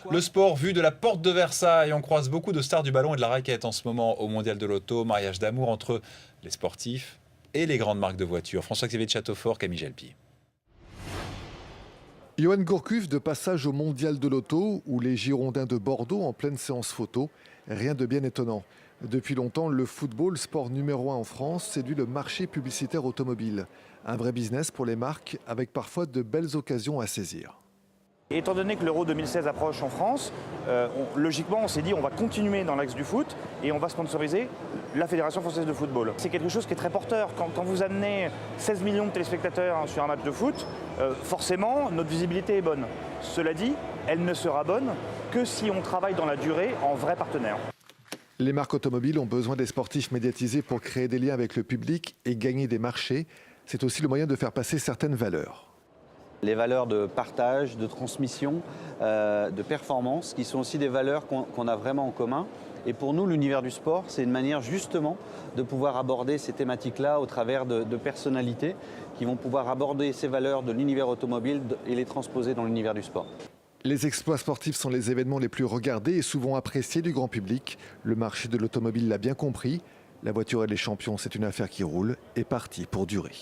Le sport vu de la porte de Versailles. On croise beaucoup de stars du ballon et de la raquette en ce moment au Mondial de l'Auto. Mariage d'amour entre les sportifs et les grandes marques de voitures. François-Xavier de Châteaufort, Camille Jalpi. Johan Gourcuff de passage au Mondial de l'Auto ou les Girondins de Bordeaux en pleine séance photo. Rien de bien étonnant. Depuis longtemps, le football, sport numéro 1 en France, séduit le marché publicitaire automobile. Un vrai business pour les marques avec parfois de belles occasions à saisir. Étant donné que l'Euro 2016 approche en France, logiquement on s'est dit on va continuer dans l'axe du foot et on va sponsoriser la Fédération française de football. C'est quelque chose qui est très porteur. Quand vous amenez 16 millions de téléspectateurs sur un match de foot, forcément notre visibilité est bonne. Cela dit, elle ne sera bonne que si on travaille dans la durée en vrai partenaire. Les marques automobiles ont besoin des sportifs médiatisés pour créer des liens avec le public et gagner des marchés. C'est aussi le moyen de faire passer certaines valeurs. Les valeurs de partage, de transmission, de performance, qui sont aussi des valeurs qu'on a vraiment en commun. Et pour nous, l'univers du sport, c'est une manière justement de pouvoir aborder ces thématiques-là au travers de personnalités qui vont pouvoir aborder ces valeurs de l'univers automobile et les transposer dans l'univers du sport. Les exploits sportifs sont les événements les plus regardés et souvent appréciés du grand public. Le marché de l'automobile l'a bien compris. La voiture et les champions, c'est une affaire qui roule et partie pour durer.